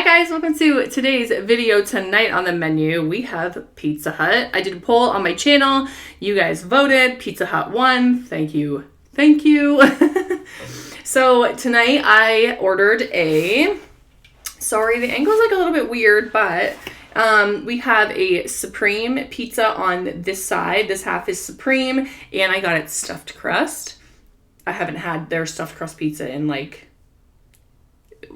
guys, welcome to today's video. Tonight on the menu we have Pizza Hut. I did a poll on my channel. You guys voted. Pizza Hut won. Thank you. Thank you. So tonight I ordered a, sorry the angle's like a little bit weird, but we have a Supreme pizza on this side. This half is Supreme and I got it stuffed crust. I haven't had their stuffed crust pizza in like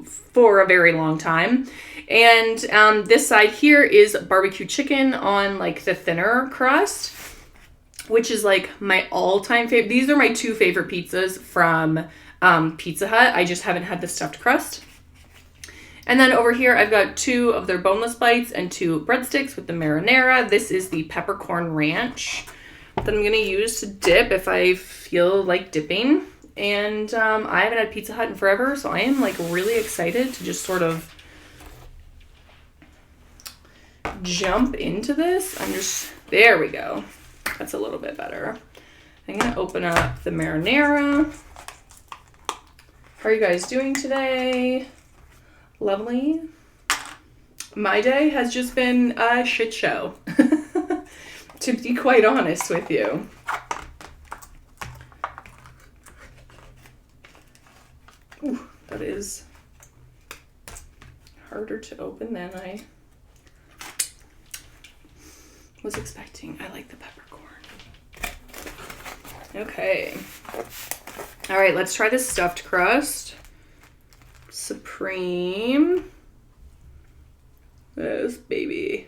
for a very long time. And this side here is barbecue chicken on like the thinner crust, which is like my all-time favorite. These are my two favorite pizzas from Pizza Hut. I just haven't had the stuffed crust. And then over here I've got two of their boneless bites and two breadsticks with the marinara. This is the peppercorn ranch that I'm going to use to dip if I feel like dipping. And I haven't had Pizza Hut in forever, so I am like really excited to just sort of jump into this. There we go. That's a little bit better. I'm going to open up the marinara. How are you guys doing today? Lovely. My day has just been a shit show, to be quite honest with you. Ooh, that is harder to open than I was expecting. I like the peppercorn. Okay. All right, let's try this stuffed crust. Supreme. This baby.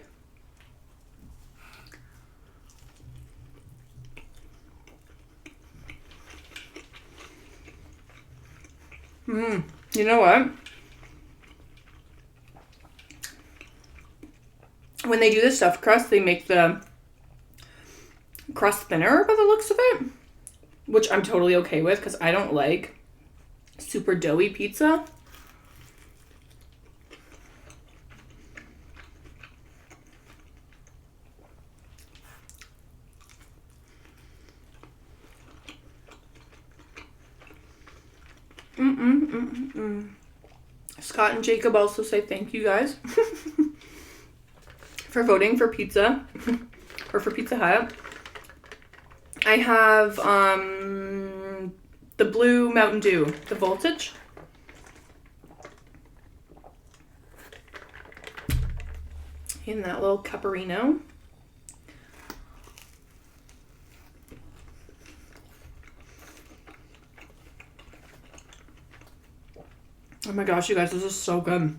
You know what? When they do the stuffed crust, they make the crust thinner by the looks of it, which I'm totally okay with because I don't like super doughy pizza. Scott and Jacob also say thank you guys for voting for pizza or for Pizza Hut. I have the blue Mountain Dew, the voltage. In that little cuparino. Oh my gosh, you guys, this is so good.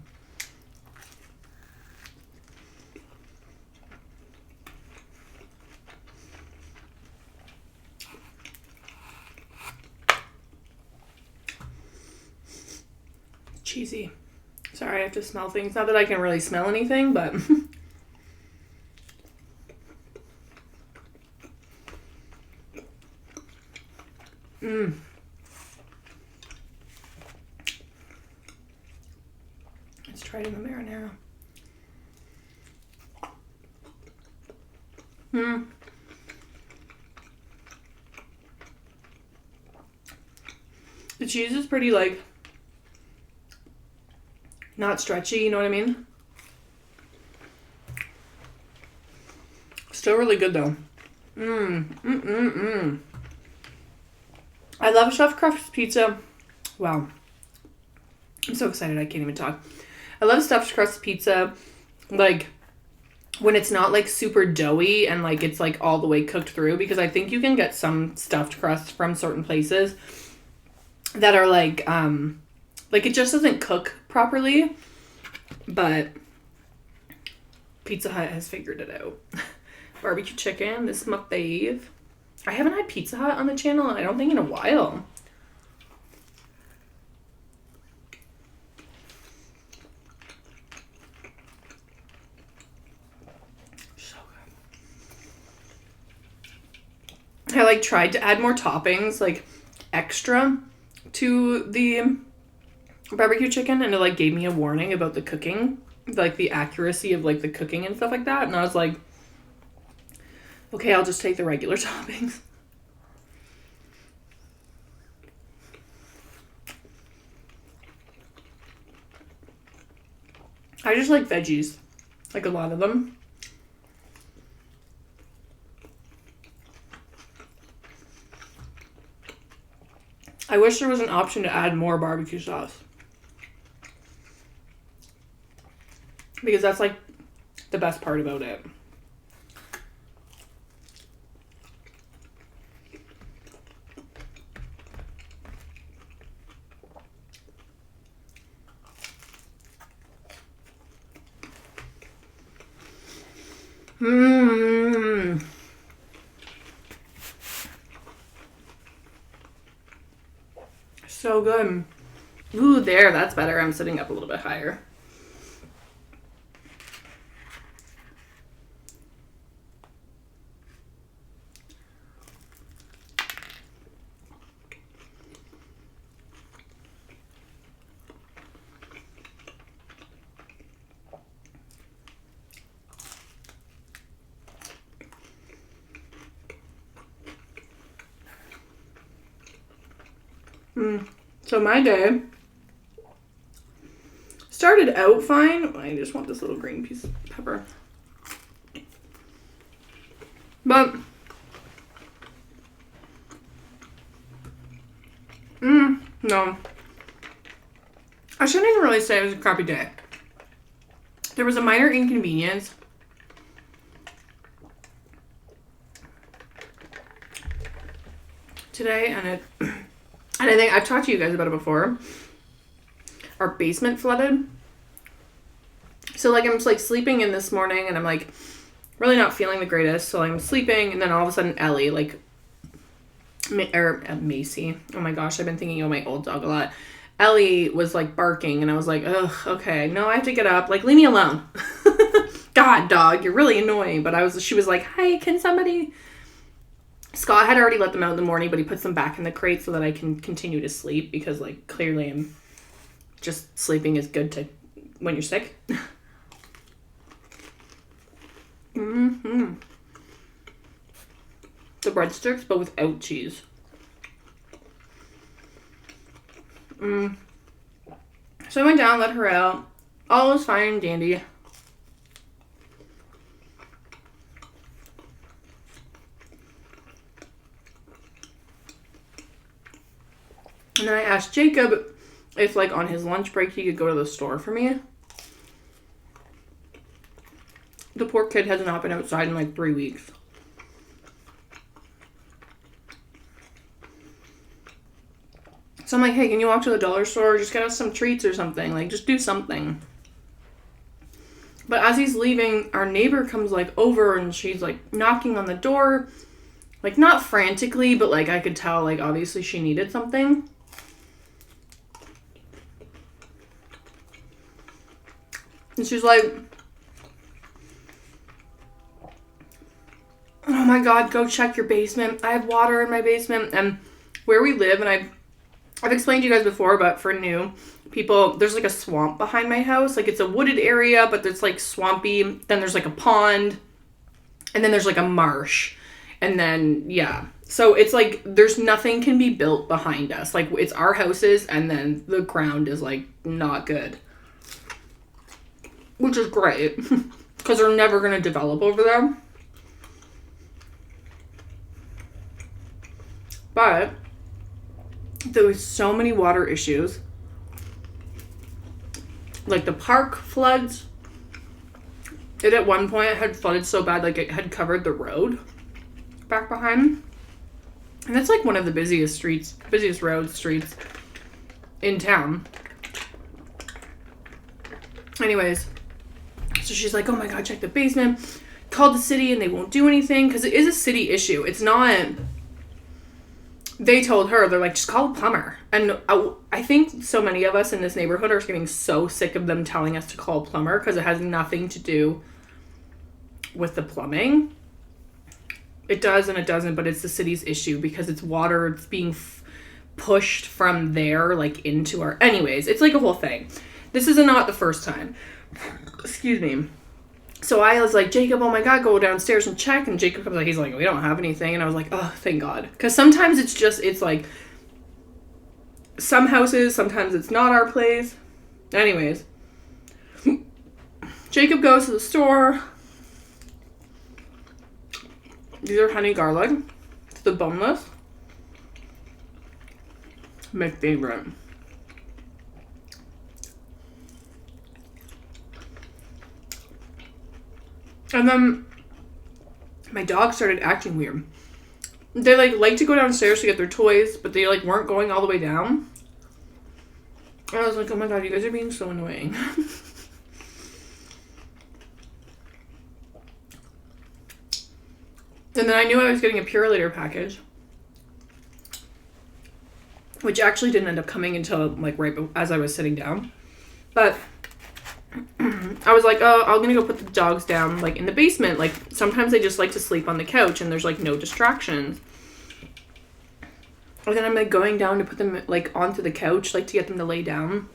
Cheesy. Sorry, I have to smell things. Not that I can really smell anything, but Let's try it in the marinara. The cheese is pretty like not stretchy, you know what I mean? Still really good though. I love stuffed crust pizza. Wow. I'm so excited I can't even talk. I love stuffed crust pizza, like, when it's not, like, super doughy and, like, it's, like, all the way cooked through. Because I think you can get some stuffed crust from certain places that are, like, it just doesn't cook properly. But Pizza Hut has figured it out. Barbecue chicken. This is my fave. I haven't had Pizza Hut on the channel, I don't think, in a while. I like tried to add more toppings, like extra to the barbecue chicken, and it like gave me a warning about the cooking, like the accuracy of like the cooking and stuff like that. And I was like, okay, I'll just take the regular toppings. I just like veggies, like a lot of them. I wish there was an option to add more barbecue sauce. Because that's like the best part about it. Mmm. So good. Ooh, there, that's better. I'm sitting up a little bit higher. So my day started out fine. I just want this little green piece of pepper. But no. I shouldn't even really say it was a crappy day. There was a minor inconvenience. Today, and I think I've talked to you guys about it before. Our basement flooded. So like I'm just like sleeping in this morning and I'm like really not feeling the greatest. So I'm sleeping and then all of a sudden Ellie, like, Macy. Oh my gosh, I've been thinking of my old dog a lot. Ellie was like barking and I was like, ugh, okay, no, I have to get up. Like, leave me alone. God, dog, you're really annoying. But she was like, hi, can somebody... Scott had already let them out in the morning, but he puts them back in the crate so that I can continue to sleep because, like, clearly I'm just sleeping is good to when you're sick. The breadsticks, but without cheese. So I went down, let her out. All was fine and dandy. And then I asked Jacob if, like, on his lunch break he could go to the store for me. The poor kid has not been outside in, like, 3 weeks. So I'm like, hey, can you walk to the dollar store? Just get us some treats or something. Like, just do something. But as he's leaving, our neighbor comes, like, over and she's, like, knocking on the door. Like, not frantically, but, like, I could tell, like, obviously she needed something. And she's like, oh my God, go check your basement. I have water in my basement. And where we live, and I've explained to you guys before, but for new people, there's like a swamp behind my house. Like, it's a wooded area, but it's like swampy. Then there's like a pond. And then there's like a marsh. And then, yeah. So it's like there's nothing can be built behind us. Like, it's our houses, and then the ground is like not good. Which is great, because they're never going to develop over there. But there was so many water issues. Like, the park floods. It at one point had flooded so bad, like, it had covered the road back behind. And that's like one of the busiest streets in town. Anyways. So she's like, oh my God, check the basement. Called the city and they won't do anything because it is a city issue. It's not... They told her, they're like, just call a plumber. And I think so many of us in this neighborhood are getting so sick of them telling us to call a plumber because it has nothing to do with the plumbing. It does and it doesn't, but it's the city's issue because it's water. It's being pushed from there, like, into our... Anyways, it's like a whole thing. This is not the first time. Excuse me. So I was like, Jacob, oh my God, go downstairs and check. And Jacob comes like, he's like, we don't have anything. And I was like, oh, thank God. Because sometimes it's like some houses, sometimes it's not our place. Anyways. Jacob goes to the store. These are honey garlic. It's the boneless. My favorite. And then my dog started acting weird. They like to go downstairs to get their toys, but they weren't going all the way down. And I was like, oh my god, you guys are being so annoying. And then I knew I was getting a Purelator package, which actually didn't end up coming until right as I was sitting down. But I was like, oh, I'm gonna go put the dogs down in the basement. Sometimes they just like to sleep on the couch and there's no distractions. And then I'm going down to put them onto the couch, to get them to lay down.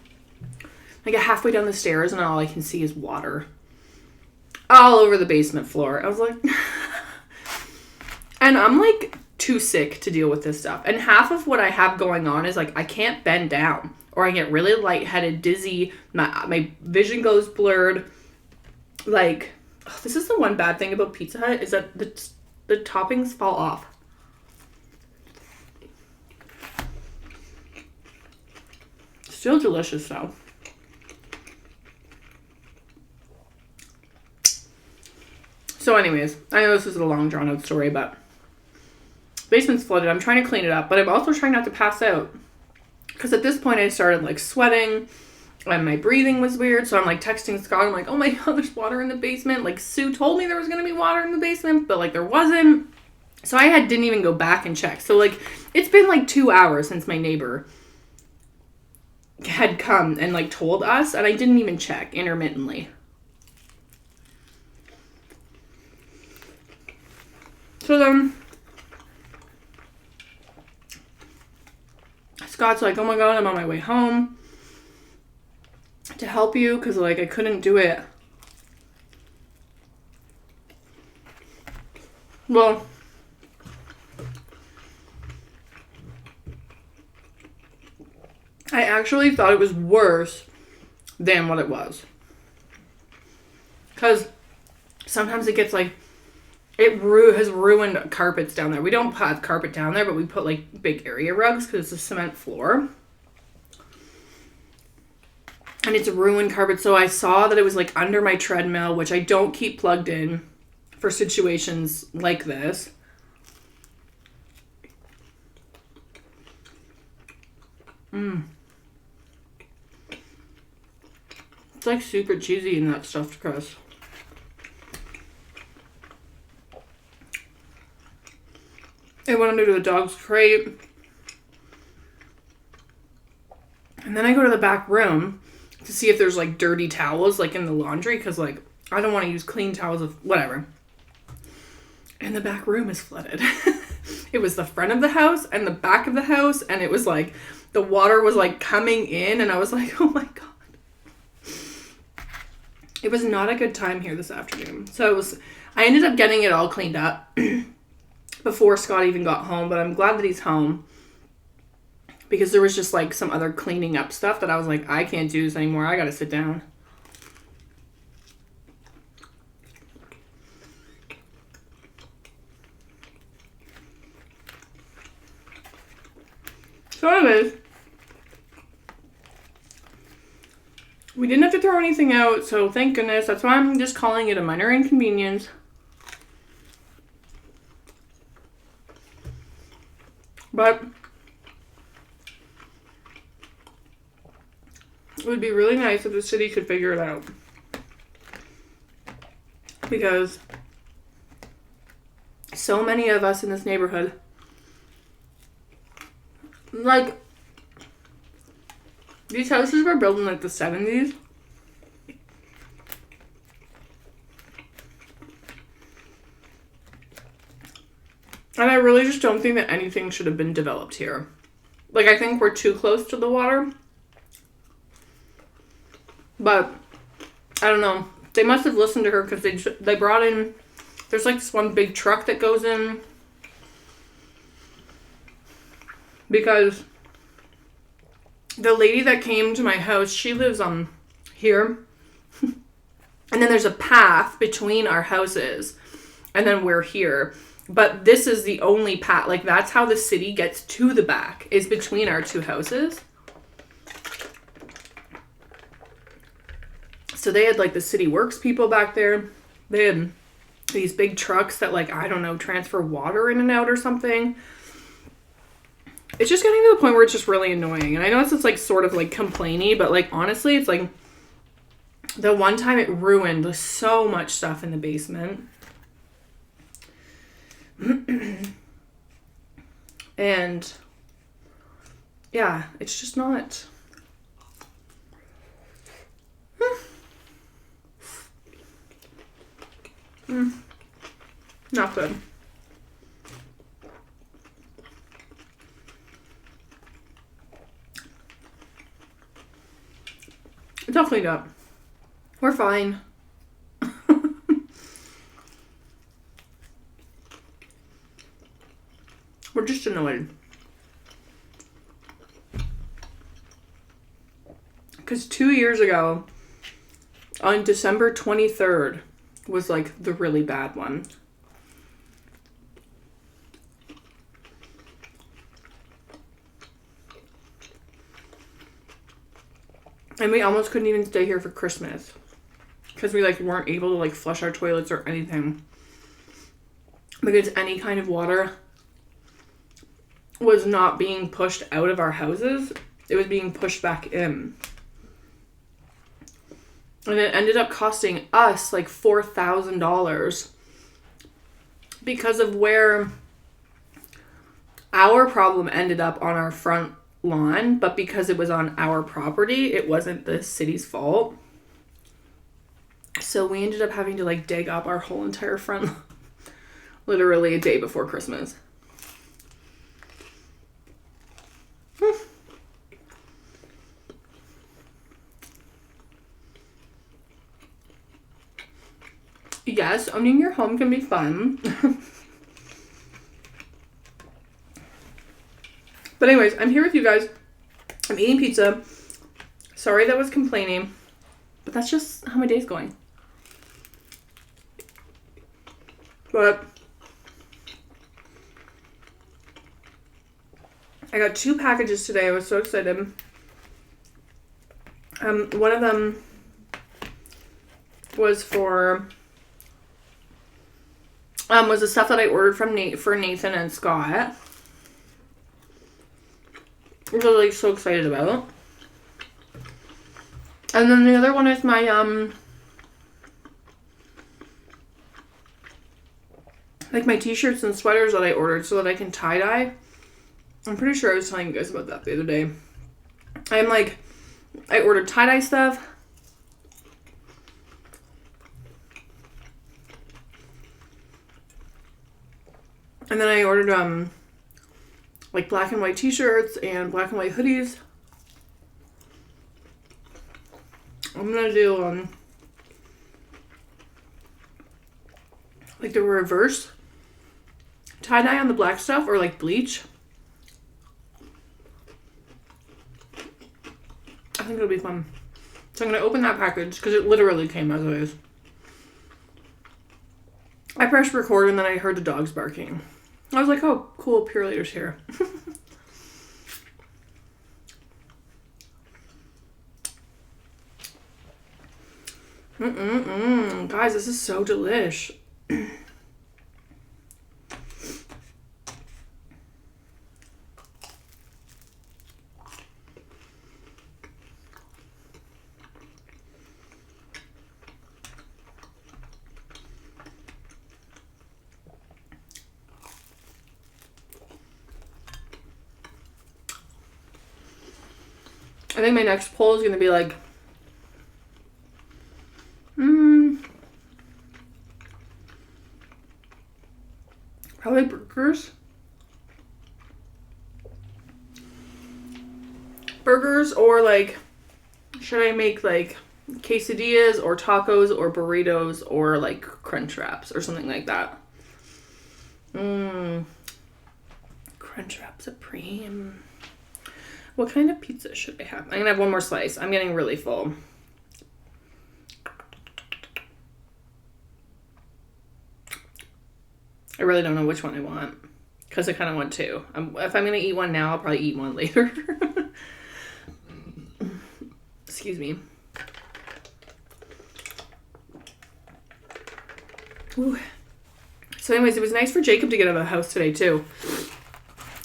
I get halfway down the stairs and all I can see is water all over the basement floor. I was like, and I'm too sick to deal with this stuff. And half of what I have going on is I can't bend down, or I get really lightheaded, dizzy. My vision goes blurred. This is the one bad thing about Pizza Hut, is that the toppings fall off. Still delicious though. So anyways, I know this is a long drawn out story, but basement's flooded. I'm trying to clean it up, but I'm also trying not to pass out. Because at this point I started sweating and my breathing was weird. So I'm texting Scott. I'm oh my god, there's water in the basement. Sue told me there was going to be water in the basement, but there wasn't. So I didn't even go back and check. So it's been 2 hours since my neighbor had come and told us, and I didn't even check intermittently. So then Scott's oh my god, I'm on my way home to help you because I couldn't do it. Well, I actually thought it was worse than what it was. Because sometimes it gets it has ruined carpets down there. We don't have carpet down there, but we put big area rugs because it's a cement floor. And it's a ruined carpet. So I saw that it was under my treadmill, which I don't keep plugged in for situations like this. It's super cheesy in that stuffed crust. I went under the dog's crate. And then I go to the back room to see if there's dirty towels in the laundry, because I don't want to use clean towels of whatever. And the back room is flooded. It was the front of the house and the back of the house, and it was the water was coming in, and I was oh my god. It was not a good time here this afternoon. So I ended up getting it all cleaned up before Scott even got home, but I'm glad that he's home, because there was just some other cleaning up stuff that I was I can't do this anymore. I gotta sit down. So anyways, we didn't have to throw anything out, so thank goodness. That's why I'm just calling it a minor inconvenience. But it would be really nice if the city could figure it out. Because so many of us in this neighborhood, these houses were built in the 70s. And I really just don't think that anything should have been developed here. I think we're too close to the water. But, I don't know. They must have listened to her, because they brought in, there's this one big truck that goes in. Because the lady that came to my house, she lives here. And then there's a path between our houses. And then we're here. But this is the only path. Like, that's how the city gets to the back, is between our two houses. So they had, like, the city works people back there. They had these big trucks that, like, I don't know, transfer water in and out or something. It's just getting to the point where it's just really annoying. And I know this is, like, sort of, like, complainy, but, like, honestly, it's, like, the one time it ruined so much stuff in the basement. And yeah, it's just not not good. It's all cleaned up. We're fine. We're just annoyed. Because 2 years ago, on December 23rd, was like the really bad one. And we almost couldn't even stay here for Christmas. Because we like weren't able to like flush our toilets or anything. Because any kind of water was not being pushed out of our houses. It was being pushed back in. And it ended up costing us like $4,000 because of where our problem ended up on our front lawn, but because it was on our property, it wasn't the city's fault. So we ended up having to like dig up our whole entire front literally a day before Christmas. Yes, owning your home can be fun. But anyways, I'm here with you guys. I'm eating pizza. Sorry that was complaining, but that's just how my day's going. But I got 2 packages today. I was so excited. One of them was for was the stuff that I ordered from for Nathan and Scott. Which I was like so excited about. And then the other one is my like my t-shirts and sweaters that I ordered so that I can tie-dye. I'm pretty sure I was telling you guys about that the other day. I ordered tie-dye stuff. And then I ordered like black and white t-shirts and black and white hoodies. I'm gonna do like the reverse tie-dye on the black stuff, or like bleach. I think it'll be fun. So I'm gonna open that package because it literally came as is. I pressed record and then I heard the dogs barking. I was like, oh, cool, Purelator's here. Guys, this is so delish. I think my next poll is going to be like, probably burgers. Burgers, or like, should I make like quesadillas or tacos or burritos or like crunch wraps or something like that? Crunch wrap supreme. What kind of pizza should I have? I'm gonna have one more slice. I'm getting really full. I really don't know which one I want because I kind of want two. If I'm going to eat one now, I'll probably eat one later. Excuse me. Ooh. So anyways, it was nice for Jacob to get out of the house today too.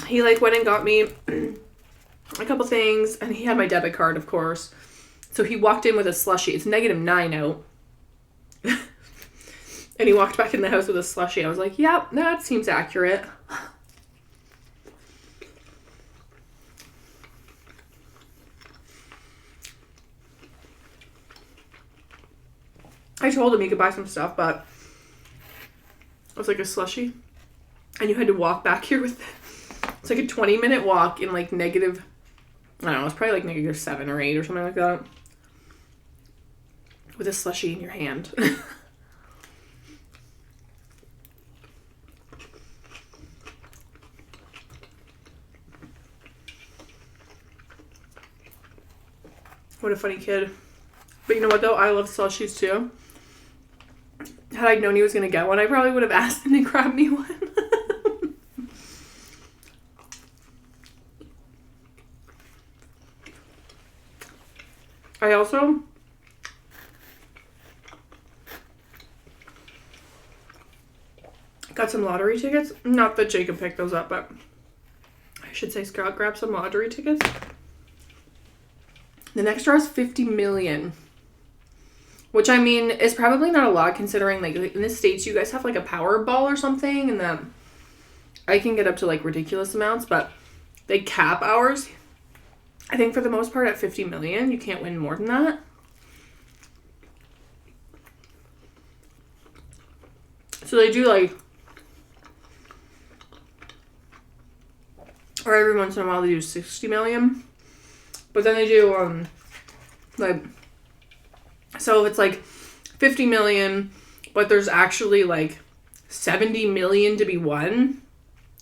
He like went and got me a couple things, and he had my debit card, of course. So he walked in with a slushie. It's -9 out. And he walked back in the house with a slushie. I was like, yep, that seems accurate. I told him he could buy some stuff, but it was like a slushie. And you had to walk back here with it. It's like a 20-minute walk in like negative, I don't know, it's probably like -7 or 8 or something like that. With a slushie in your hand. What a funny kid. But you know what though? I love slushies too. Had I known he was going to get one, I probably would have asked him to grab me one. I also got some lottery tickets. Not that Jacob picked those up, but I should say Scott grabbed some lottery tickets. The next draw is 50 million. Which, I mean, is probably not a lot considering, like, in the States, you guys have, like, a Powerball or something. And then I can get up to, like, ridiculous amounts. But they cap ours, I think, for the most part at 50 million. You can't win more than that. So they do, like, or every once in a while they do 60 million. But then they do, like, so if it's like 50 million, but there's actually like 70 million to be won,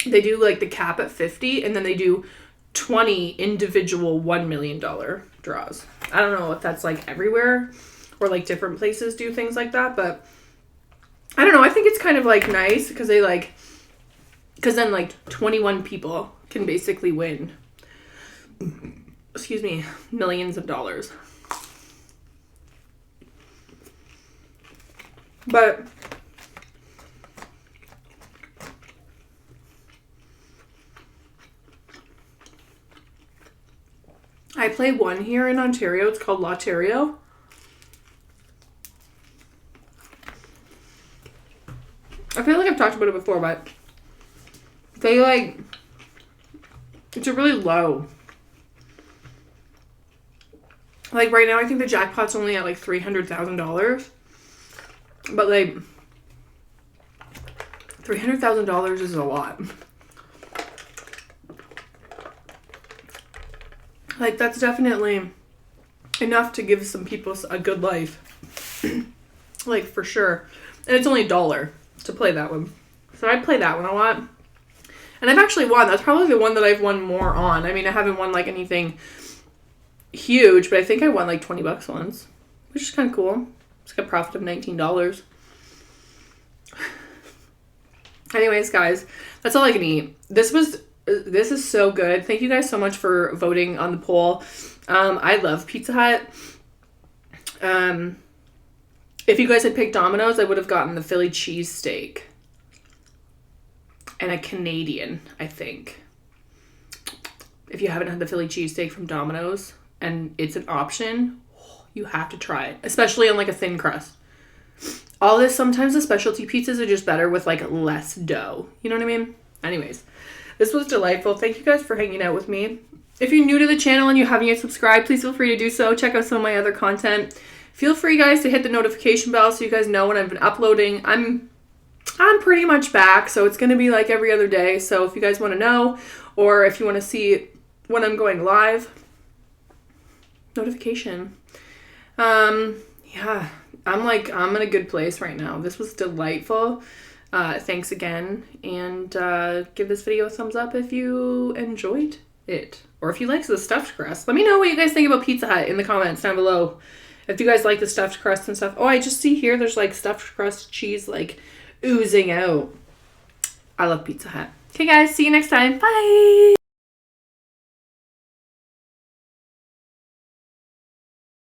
they do like the cap at 50, and then they do 20 individual $1 million draws. I don't know if that's like everywhere or like different places do things like that, but I don't know. I think it's kind of like nice because they like, because then like 21 people can basically win, excuse me, millions of dollars. But I play one here in Ontario. It's called Lotterio. I feel like I've talked about it before, but they like, it's a really low. Like right now, I think the jackpot's only at like $300,000. But like, $300,000 is a lot. Like that's definitely enough to give some people a good life. Like for sure. And it's only $1 to play that one. So I play that one a lot. And I've actually won. That's probably the one that I've won more on. I mean, I haven't won like anything huge, but I think I won like $20 once, which is kind of cool. It's like a profit of $19. Anyways, guys, that's all I can eat. This is so good. Thank you guys so much for voting on the poll. I love Pizza Hut. If you guys had picked Domino's, I would have gotten the Philly cheesesteak and a Canadian, I think. If you haven't had the Philly cheesesteak from Domino's and it's an option, you have to try it, especially on like a thin crust. All this, sometimes the specialty pizzas are just better with like less dough. You know what I mean? Anyways, this was delightful. Thank you guys for hanging out with me. If you're new to the channel and you haven't yet subscribed, please feel free to do so. Check out some of my other content. Feel free, guys, to hit the notification bell so you guys know when I've been uploading. I'm pretty much back, so it's going to be like every other day. So if you guys want to know, or if you want to see when I'm going live, notification. Yeah, I'm in a good place right now. This was delightful. Thanks again, and give this video a thumbs up if you enjoyed it, or if you liked the stuffed crust. Let me know what you guys think about Pizza Hut in the comments down below. If you guys like the stuffed crust and stuff. Oh, I just see here there's like stuffed crust cheese like oozing out. I love Pizza Hut. Okay, guys, see you next time. Bye.